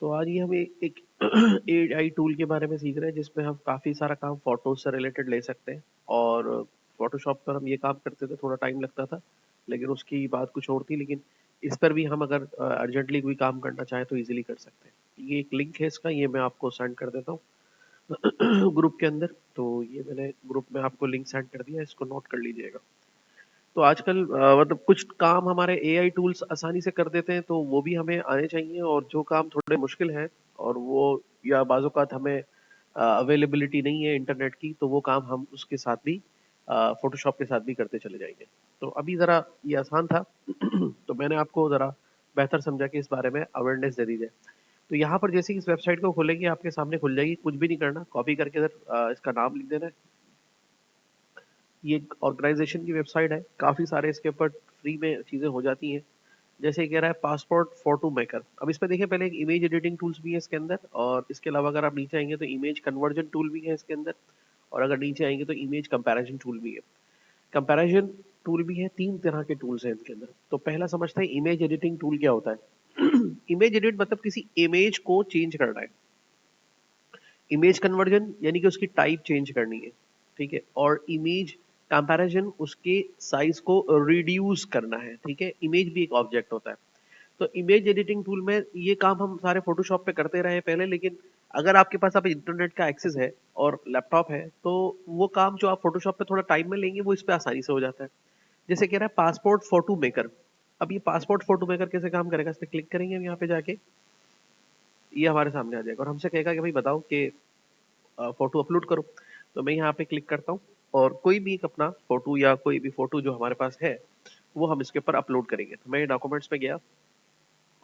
तो आज ये हम एक एआई टूल के बारे में सीख रहे हैं जिसमें हम काफ़ी सारा काम फोटोज से रिलेटेड ले सकते हैं। और फोटोशॉप पर हम ये काम करते थे, थोड़ा टाइम लगता था, लेकिन उसकी बात कुछ और थी। लेकिन इस पर भी हम अगर अर्जेंटली कोई काम करना चाहें तो इजीली कर सकते हैं। ये एक लिंक है इसका, ये मैं आपको सेंड कर देता हूँ ग्रुप के अंदर। तो ये मैंने ग्रुप में आपको लिंक सेंड कर दिया, इसको नोट कर लीजिएगा। तो आजकल मतलब कुछ काम हमारे एआई टूल्स आसानी से कर देते हैं, तो वो भी हमें आने चाहिए। और जो काम थोड़े मुश्किल हैं और वो या बाज़-औक़ात हमें अवेलेबिलिटी नहीं है इंटरनेट की, तो वो काम हम उसके साथ भी फ़ोटोशॉप के साथ भी करते चले जाएँगे। तो अभी ज़रा ये आसान था तो मैंने आपको ज़रा बेहतर समझा कि इस बारे में अवेयरनेस दे दी जाए। तो यहाँ पर जैसे ही इस वेबसाइट को खोलेंगे, आपके सामने खुल जाएगी, कुछ भी नहीं करना, कॉपी करके इधर इसका नाम लिख देना है। ये एक ऑर्गेनाइजेशन की वेबसाइट है, काफ़ी सारे इसके ऊपर फ्री में चीज़ें हो जाती हैं। जैसे कह रहा है पासपोर्ट फोटो मेकर। अब इसमें देखिए, पहले एक इमेज एडिटिंग टूल्स भी है इसके अंदर, और इसके अलावा अगर आप नीचे आएंगे तो इमेज कन्वर्जन टूल भी है इसके अंदर, और अगर नीचे आएंगे तो इमेज कंपैरिजन टूल भी है। कंपैरिजन टूल भी है, 3 तरह के टूल्स हैं इसके अंदर। तो पहला समझते हैं इमेज एडिटिंग टूल क्या होता है। इमेज एडिट मतलब किसी इमेज को चेंज करना है। इमेज कन्वर्जन यानी कि उसकी टाइप चेंज करनी है, ठीक है। और इमेज कंपैरिजन उसके साइज को रिड्यूस करना है, ठीक है। इमेज भी एक ऑब्जेक्ट होता है। तो इमेज एडिटिंग टूल में ये काम हम सारे फोटोशॉप पे करते रहे पहले, लेकिन अगर आपके पास अब इंटरनेट का एक्सेस है और लैपटॉप है, तो वो काम जो आप फोटोशॉप पे थोड़ा टाइम में लेंगे वो इस पे आसानी से हो जाता है। जैसे कह रहा है पासपोर्ट फोटो मेकर। अब ये पासपोर्ट फोटो मेकर कैसे काम करेगा, इस पे क्लिक करेंगे हम यहाँ पे जाके, ये हमारे सामने आ जाएगा और हमसे कहेगा कि भाई बताओ कि फोटो अपलोड करो। तो मैं यहाँ पे क्लिक करता हूँ और कोई भी एक अपना फोटो या कोई भी फोटो जो हमारे पास है वो हम इसके ऊपर अपलोड करेंगे। तो मैं डॉक्यूमेंट्स में गया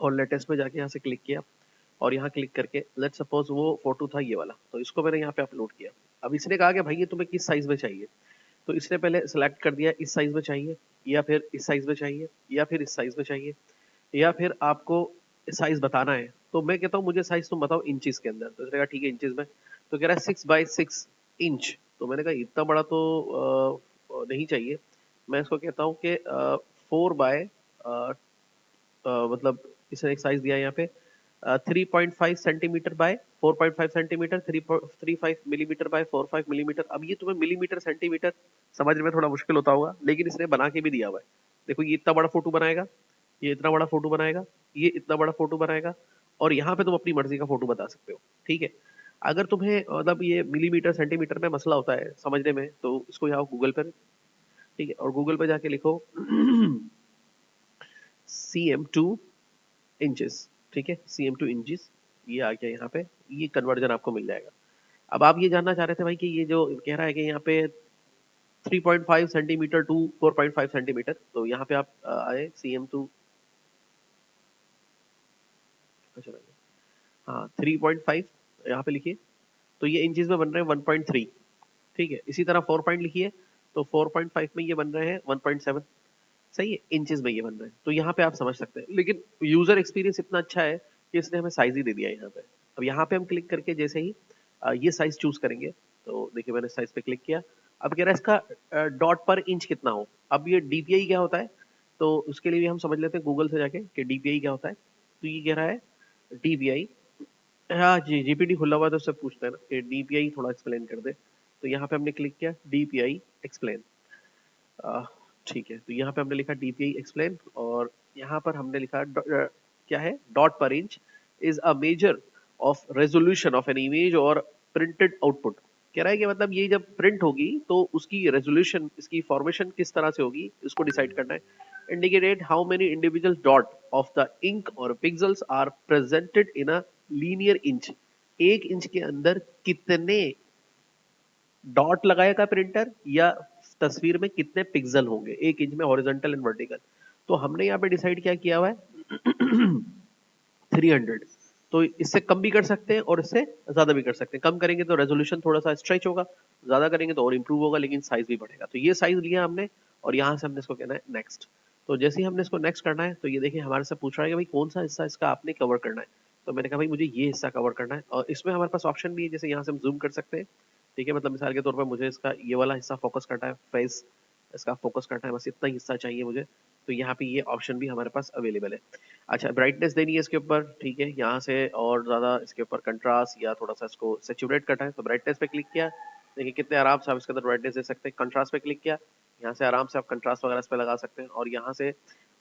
और लेटेस्ट में जाके यहाँ से क्लिक किया, और यहाँ क्लिक करके लेट सपोज वो फोटो था ये वाला, तो इसको मैंने यहाँ पे अपलोड किया। अब इसने कहा कि भाई ये तुम्हें किस साइज में चाहिए, तो इसने पहले सेलेक्ट कर दिया इस साइज में चाहिए, या फिर इस साइज में चाहिए, या फिर इस साइज में चाहिए, या फिर आपको साइज बताना है। तो मैं कहता हूँ मुझे साइज तुम बताओ इंचेस के अंदर, तो इसने कहा ठीक है इंचेस में। तो कह रहा है 6 by 6 इंच। तो मैंने कहा इतना बड़ा तो नहीं चाहिए। मैं इसको कहता हूँ कि 4 by मतलब इसने एक साइज दिया है यहाँ पे 3.5 centimetre bye 4.5 centimetre, 3.35 millimetre by 4.5 millimetre. अब ये तुम्हें मिलीमीटर सेंटीमीटर समझने में थोड़ा मुश्किल होता होगा, लेकिन इसने बना के भी दिया हुआ है। देखो ये इतना बड़ा फोटो बनाएगा, ये इतना बड़ा फोटो बनाएगा, ये इतना बड़ा फोटो बनाएगा, और यहाँ पे तुम अपनी मर्जी का फोटो बता सकते हो, ठीक है। अगर तुम्हें मतलब ये मिलीमीटर सेंटीमीटर में मसला होता है समझने में, तो इसको यहाँ गूगल पर, ठीक है, और गूगल पे जाके लिखो cm2 इंचेस, ठीक है, cm2 इंचेस। ये आ गया यहाँ पे, ये कन्वर्जन आपको मिल जाएगा। अब आप ये जानना चाह रहे थे भाई कि ये जो कह रहा है कि यहाँ पे 3.5 सेंटीमीटर टू 4.5 सेंटीमीटर, तो यहाँ पे आप आए cm2, अच्छा हाँ 3.5 यहाँ पे लिखिए, तो ये इंचेस में बन रहे हैं 1.3, ठीक है। इसी तरह 4 पॉइंट लिखिए, तो 4.5 में ये बन रहे हैं 1.7, सही है। इंचेस में ये बन रहे हैं, तो यहाँ पे आप समझ सकते हैं। लेकिन यूजर एक्सपीरियंस इतना अच्छा है कि इसने हमें साइज ही दे दिया है यहाँ पे। अब यहाँ पे हम क्लिक करके जैसे ही ये साइज चूज करेंगे, तो देखिए मैंने साइज पे क्लिक किया। अब कह रहा है इसका डॉट पर इंच कितना हो। अब ये डीपीआई क्या होता है, तो उसके लिए भी हम समझ लेते हैं गूगल से जाके कि डीपीआई क्या होता है। तो ये कह रहा है डीपीआई, हाँ जी जीपीटी खुला हुआ है तो उससे पूछते हैं ना कि डीपीआई थोड़ा एक्सप्लेन कर दे। तो यहाँ पे हमने क्लिक किया डीपीआई एक्सप्लेन, ठीक है। तो यहाँ पे हमने लिखा डीपीआई एक्सप्लेन, और यहाँ पर हमने लिखा क्या है, डॉट पर inch is a measure of resolution of an image और प्रिंटेड आउटपुट। कह रहा है कि मतलब ये जब प्रिंट होगी तो उसकी रेजोल्यूशन, इसकी फॉर्मेशन किस तरह से होगी, इसको डिसाइड करना है। Indicated how many individual dot of the ink और pixels are presented in a linear inch. 1 inch के अंदर कितने डॉट लगाएगा प्रिंटर, या तस्वीर में कितने पिक्सल होंगे 1 इंच में, हॉरिजॉन्टल एंड वर्टिकल। तो हमने यहाँ पे डिसाइड क्या किया हुआ है 300। तो इससे कम भी कर सकते हैं और इससे ज्यादा भी कर सकते हैं। कम करेंगे तो रेजोल्यूशन थोड़ा सा स्ट्रेच होगा, ज्यादा करेंगे तो और इंप्रूव होगा, लेकिन साइज भी बढ़ेगा। तो ये साइज लिया हमने, और यहाँ से हमने इसको कहना है नेक्स्ट। तो जैसे ही हमने इसको नेक्स्ट करना है, तो ये देखिए हमारे से पूछ रहा है कि भाई कौन सा हिस्सा इसका आपने कवर करना है। तो मैंने कहा भाई मुझे ये हिस्सा कवर करना है, और इसमें हमारे पास ऑप्शन भी है, जैसे यहाँ से हम जूम कर सकते हैं, ठीक है। मतलब मिसाल के तौर पर मुझे इसका ये वाला हिस्सा फोकस करना है, फेस इसका फोकस करना है, बस इतना ही हिस्सा चाहिए मुझे। तो यहाँ पे ये ऑप्शन भी हमारे पास अवेलेबल है। अच्छा, ब्राइटनेस देनी है इसके ऊपर, ठीक है, यहाँ से और ज़्यादा इसके ऊपर कंट्रास्ट या थोड़ा सा इसको सेचुरेट करना है तो ब्राइटनेस पे क्लिक किया, देखिए कितने आराम से आप इसके अंदर ब्राइटनेस दे सकते हैं। कंट्रास्ट पे क्लिक किया, यहाँ से आराम से आप कंट्रास्ट वगैरह इस पे लगा सकते हैं, और यहाँ से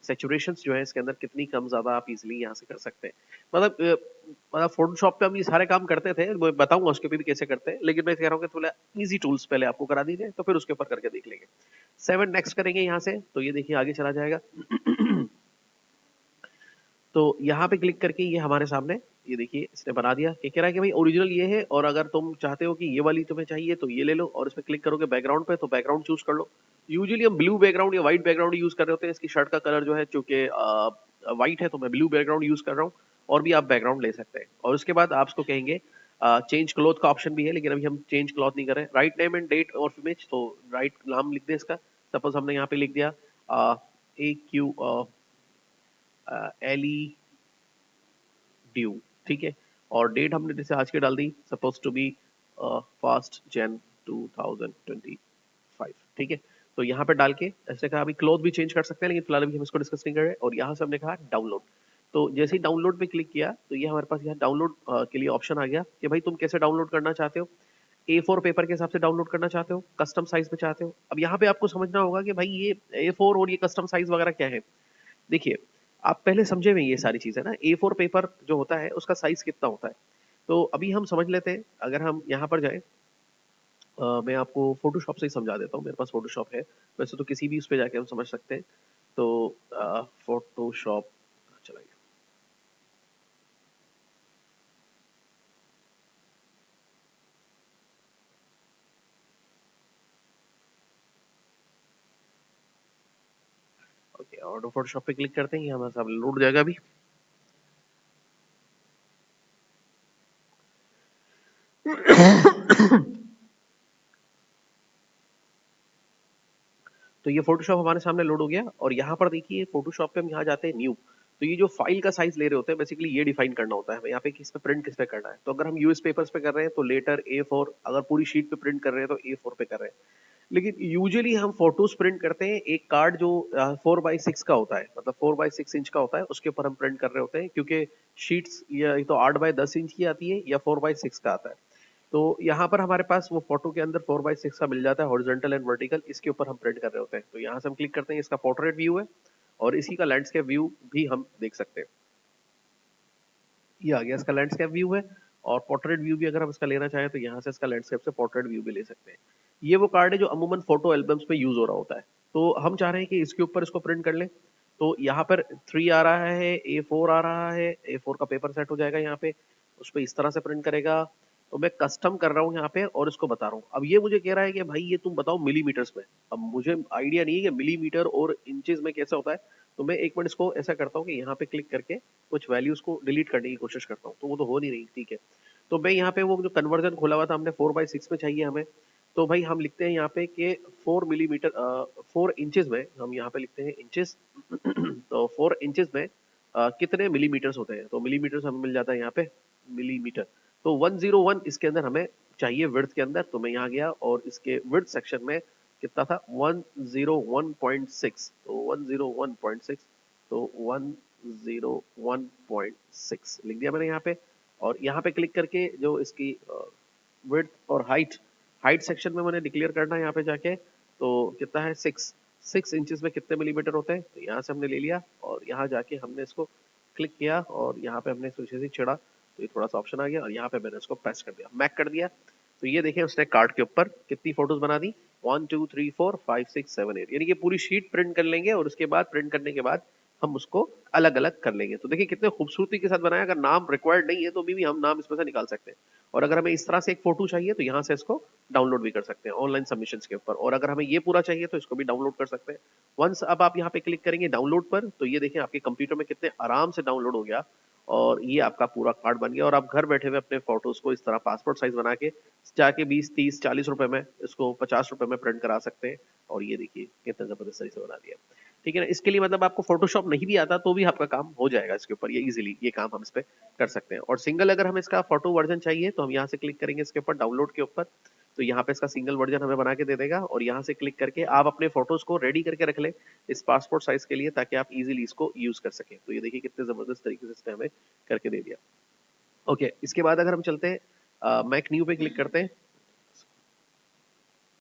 सेचुरेशंस जो है इसके अंदर कितनी कम ज़्यादा आप इजीली यहाँ से कर सकते हैं। मतलब फोटोशॉप पे हम ये सारे काम करते थे, मैं बताऊंगा उसके पे भी कैसे करते हैं, लेकिन मैं कह रहा हूँ कि थोड़ा इजी टूल्स पहले आपको करा दीजिए तो फिर उसके ऊपर करके देख लेंगे। 7 नेक्स्ट करेंगे यहाँ से, तो ये देखिए आगे चला जाएगा। तो यहाँ पे क्लिक करके ये हमारे सामने, ये देखिए इसने बना दिया कि कह रहा है कि भाई ओरिजिनल ये है, और अगर तुम चाहते हो कि ये वाली तुम्हें चाहिए तो ये ले लो, और इस पे क्लिक करोगे बैकग्राउंड पे तो बैकग्राउंड चूज कर लो। यूजुअली हम ब्लू बैकग्राउंड या व्हाइट बैकग्राउंड यूज कर रहे होते हैं। इसकी शर्ट का कलर जो है चूंकि व्हाइट है तो मैं ब्लू बैकग्राउंड यूज कर रहा हूँ, और भी आप बैकग्राउंड ले सकते हैं। और उसके बाद आप उसको कहेंगे चेंज क्लॉथ का ऑप्शन भी है, लेकिन अभी हम चेंज क्लॉथ नहीं कर रहे हैं। Write name and date of image, तो राइट नाम लिख दे इसका। सपोज हमने यहाँ पे लिख दिया AQ एली ड्यू, ठीक है, और डेट हमने जैसे आज की डाल दी, सपोज टू बी 1 Jan 2025, ठीक है। तो यहाँ पे डाल के ऐसे कहा, अभी क्लोथ भी चेंज कर सकते हैं, लेकिन फिलहाल अभी हम इसको डिस्कस नहीं कर रहे। और यहाँ से हमने कहा डाउनलोड, तो जैसे ही डाउनलोड पे क्लिक किया तो ये हमारे पास यहाँ डाउनलोड के लिए ऑप्शन आ गया कि भाई तुम कैसे डाउनलोड करना चाहते हो। A4 पेपर के हिसाब से डाउनलोड करना चाहते हो, कस्टम साइज में चाहते हो। अब यहाँ पे आपको समझना होगा कि भाई ये A4 और ये कस्टम साइज वगैरह क्या है। देखिए, आप पहले समझे हुए ये सारी चीजें ना, A4 पेपर जो होता है उसका साइज कितना होता है, तो अभी हम समझ लेते हैं। अगर हम यहाँ पर जाएं, मैं आपको फोटोशॉप से ही समझा देता हूँ, मेरे पास फोटोशॉप है। वैसे तो किसी भी उस पे जाके हम समझ सकते हैं। तो फोटोशॉप चलाइए। ओके, और फोटोशॉप पे क्लिक करते हैं, ये हमारे सामने लोड जाएगा अभी। तो ये फोटोशॉप हमारे सामने लोड हो गया, और यहाँ पर देखिए फोटोशॉप पे हम यहाँ जाते हैं न्यू। तो ये जो फाइल का साइज ले रहे होते हैं बेसिकली ये डिफाइन करना होता है हमें यहाँ पे, किस पे प्रिंट किस पे करना है। तो अगर हम यूएस पेपर्स पे कर रहे हैं तो लेटर A4, अगर पूरी शीट पे प्रिंट कर रहे हैं तो A4 पे कर रहे हैं। लेकिन यूजुअली हम फोटोज प्रिंट करते हैं एक कार्ड जो 4x6 का होता है, मतलब 4x6 इंच का होता है, उसके ऊपर हम प्रिंट कर रहे होते हैं, क्योंकि शीट्स या तो 8x10 इंच की आती है या 4x6 का आता है। तो यहाँ पर हमारे पास वो फोटो के अंदर 4x6 का मिल जाता है, हॉरिजॉन्टल एंड वर्टिकल, इसके ऊपर हम प्रिंट कर रहे होते हैं। तो यहाँ से हम क्लिक करते हैं, इसका पोर्ट्रेट व्यू है, और इसी का लैंडस्केप व्यू भी हम देख सकते हैं। ये आ गया इसका लैंडस्केप व्यू है, और पोर्ट्रेट व्यू भी अगर हम इसका लेना चाहें तो यहाँ से इसका लैंडस्केप से पोर्ट्रेट व्यू भी ले सकते हैं। ये वो कार्ड है जो अमूमन फोटो एल्बम्स पे यूज हो रहा होता है। तो हम चाह रहे हैं कि इसके ऊपर इसको प्रिंट कर लें, तो यहाँ पर 3 आ रहा है, A4 आ रहा है, A4 का पेपर सेट हो जाएगा यहाँ पे, उस पर इस तरह से प्रिंट करेगा। तो मैं कस्टम कर रहा हूँ यहाँ पे और इसको बता रहा हूँ। अब ये मुझे कह रहा है कि भाई ये तुम बताओ मिलीमीटर्स में। अब मुझे आइडिया नहीं है कि मिलीमीटर और इंचेस में कैसे होता है। तो मैं एक मिनट इसको ऐसा करता हूँ कि यहाँ पे क्लिक करके कुछ वैल्यूज को डिलीट करने की कोशिश करता हूँ, तो वो तो हो नहीं रही, ठीक है। तो मैं यहाँ पे वो जो कन्वर्जन खोला हुआ था हमने 4x6 में चाहिए हमें, तो भाई हम लिखते हैं यहाँ पे कि 4 मिलीमीटर 4 इंचेस में, हम यहाँ पे लिखते हैं इंचेस। तो 4 इंचेस में कितने मिलीमीटर्स होते हैं, तो मिलीमीटर्स हमें मिल जाता है यहाँ पे मिलीमीटर। तो 101 इसके अंदर हमें चाहिए विड्थ के अंदर, तो मैं यहाँ गया और इसके विड्थ सेक्शन में कितना था 101.6, तो 101.6, तो 101.6 लिख दिया मैंने यहाँ पे। और यहाँ पे क्लिक करके जो इसकी विड्थ और हाइट, हाइट सेक्शन में मैंने डिक्लेयर करना है यहाँ पे जाके, तो कितना है 6 इंचेस में कितने मिलीमीटर होते हैं, तो यहाँ से हमने ले लिया और यहाँ जाके हमने इसको क्लिक किया और यहाँ पे हमने इसको जैसे ही छेड़ा तो ये थोड़ा सा ऑप्शन आ गया और यहाँ पे मैंने इसको प्रेस कर दिया, मैक कर दिया। तो ये देखें उसने कार्ड के ऊपर कितनी फोटोज बना दी, 1 2 3 4 5 6 7 8, यानी कि पूरी शीट प्रिंट कर लेंगे और उसके बाद प्रिंट करने के बाद हम उसको अलग अलग कर लेंगे। तो देखिए कितने खूबसूरती के साथ बनाया। अगर नाम रिक्वायर्ड नहीं है तो भी हम नाम इसमें से निकाल सकते हैं, और अगर हमें इस तरह से एक फोटो चाहिए तो यहाँ से इसको डाउनलोड भी कर सकते हैं ऑनलाइन सबमिशन के ऊपर, और अगर हमें ये पूरा चाहिए तो इसको भी डाउनलोड कर सकते हैं। वंस अब आप यहाँ पे क्लिक करेंगे डाउनलोड पर, तो ये देखें आपके कंप्यूटर में कितने आराम से डाउनलोड हो गया, और ये आपका पूरा कार्ड बन गया। और आप घर बैठे हुए अपने फोटोज को इस तरह पासपोर्ट साइज बना के जाके 20 30 40 रुपए में, इसको 50 रुपए में प्रिंट करा सकते हैं। और ये देखिए कितना जबरदस्त तरीके से बना दिया, ठीक है ना। इसके लिए मतलब आपको फोटोशॉप नहीं भी आता तो भी आपका काम हो जाएगा इसके ऊपर, ये इजीली ये काम हम इस पे कर सकते हैं। और सिंगल अगर हमें इसका फोटो वर्जन चाहिए तो हम यहाँ से क्लिक करेंगे इसके ऊपर डाउनलोड के ऊपर, तो यहाँ पे इसका सिंगल वर्जन हमें बना के दे देगा, और यहाँ से क्लिक करके आप अपने फोटोज को रेडी करके रख ले इस पासपोर्ट साइज के लिए, ताकि आप इजीली इसको यूज कर सकें। तो ये देखिए कितने जबरदस्त तरीके से इसने हमें करके दे दिया। ओके, इसके बाद अगर हम चलते हैं मैक न्यू पे क्लिक करते हैं,